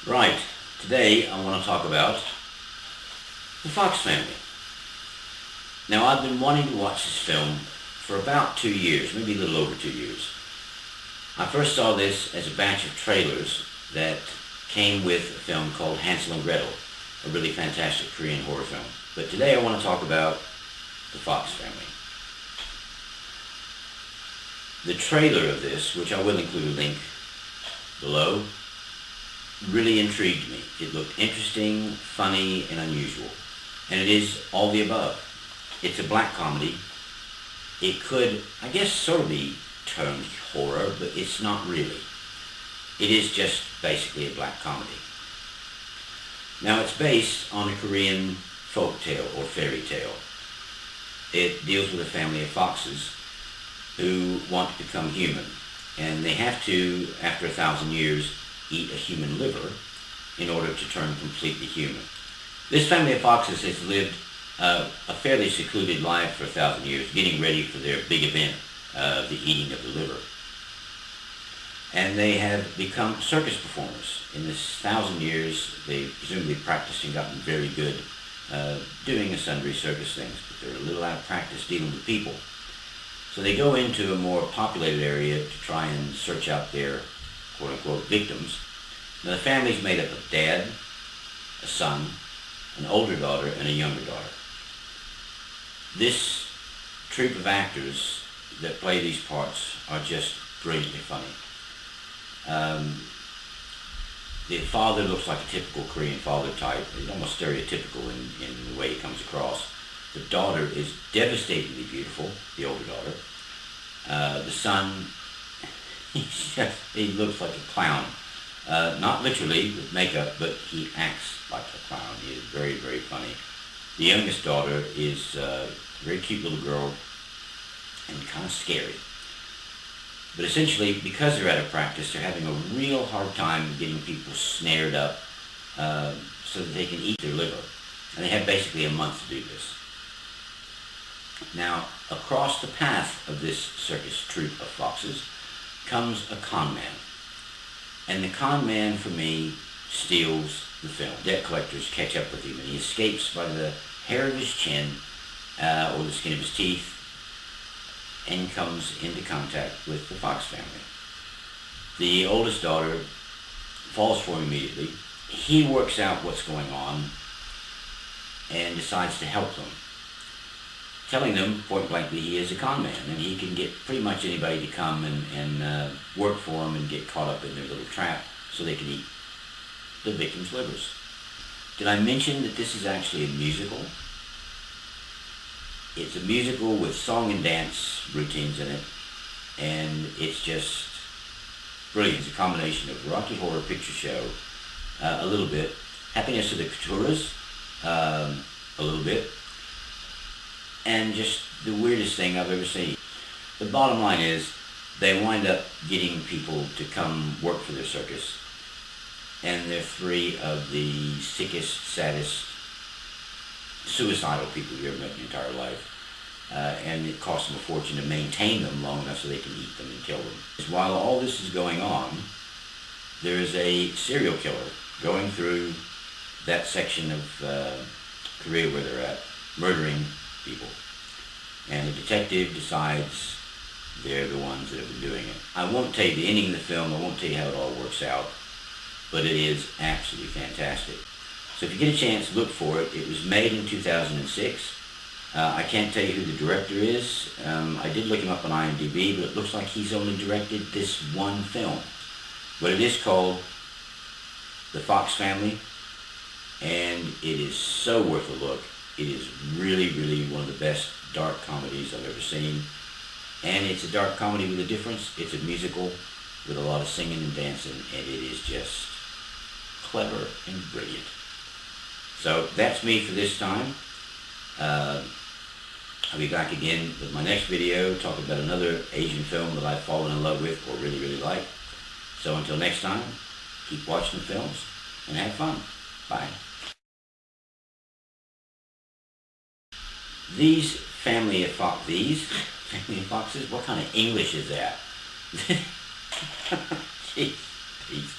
Right, today I want to talk about the Fox family. Now, I've been wanting to watch this film for about 2 years, maybe a little over 2 years. I first saw this as a batch of trailers that came with a film called Hansel and Gretel, a really fantastic Korean horror film. But today I want to talk about the Fox family. The trailer of this, which I will include a link below, really intrigued me. It looked interesting, funny, and unusual. And it is all the above. It's a black comedy. It could, I guess, sort of be termed horror, but it's not really. It is just basically a black comedy. Now, it's based on a Korean folk tale or fairy tale. It deals with a family of foxes who want to become human. And they have to, after 1,000 years, eat a human liver in order to turn completely human. This family of foxes has lived a fairly secluded life for 1,000 years, getting ready for their big event of the eating of the liver. And they have become circus performers. In this 1,000 years, they presumably practiced and gotten very good doing sundry circus things, but they're a little out of practice dealing with people. So they go into a more populated area to try and search out their quote-unquote victims. Now, the family's made up of dad, a son, an older daughter, and a younger daughter. This troupe of actors that play these parts are just brilliantly funny. The father looks like a typical Korean father type. He's almost stereotypical in the way he comes across. The daughter is devastatingly beautiful, the older daughter. The son, he looks like a clown. Not literally with makeup, but he acts like a clown. He is very, very funny. The youngest daughter is a very cute little girl and kind of scary. But essentially, because they're out of practice, they're having a real hard time getting people snared up so that they can eat their liver. And they have basically a month to do this. Now, across the path of this circus troupe of foxes comes a con man. And the con man, for me, steals the film. Debt collectors catch up with him, and he escapes by the hair of his chin or the skin of his teeth and comes into contact with the Fox family. The oldest daughter falls for him immediately. He works out what's going on and decides to help them, telling them point blankly he is a con man and he can get pretty much anybody to come and work for him and get caught up in their little trap so they can eat the victims' livers. Did I mention that this is actually a musical? It's a musical with song and dance routines in it, and it's just brilliant. It's a combination of Rocky Horror Picture Show, a little bit, Happiness of the Couturas, a little bit, and just the weirdest thing I've ever seen. The bottom line is, they wind up getting people to come work for their circus, and they're three of the sickest, saddest, suicidal people you've ever met in your entire life. And it costs them a fortune to maintain them long enough so they can eat them and kill them. While all this is going on, there is a serial killer going through that section of Korea where they're at, murdering people. And the detective decides they're the ones that have been doing it. I won't tell you the ending of the film, I won't tell you how it all works out, but it is absolutely fantastic. So if you get a chance, look for it. It was made in 2006. I can't tell you who the director is. I did look him up on IMDb, but it looks like he's only directed this one film. But it is called The Fox Family, and it is so worth a look. It is really, really one of the best dark comedies I've ever seen. And it's a dark comedy with a difference. It's a musical with a lot of singing and dancing, and it is just clever and brilliant. So that's me for this time. I'll be back again with my next video, talking about another Asian film that I've fallen in love with or really, really like. So until next time, keep watching the films and have fun. Bye. These family of foxes? What kind of English is that? Jeez. Peace.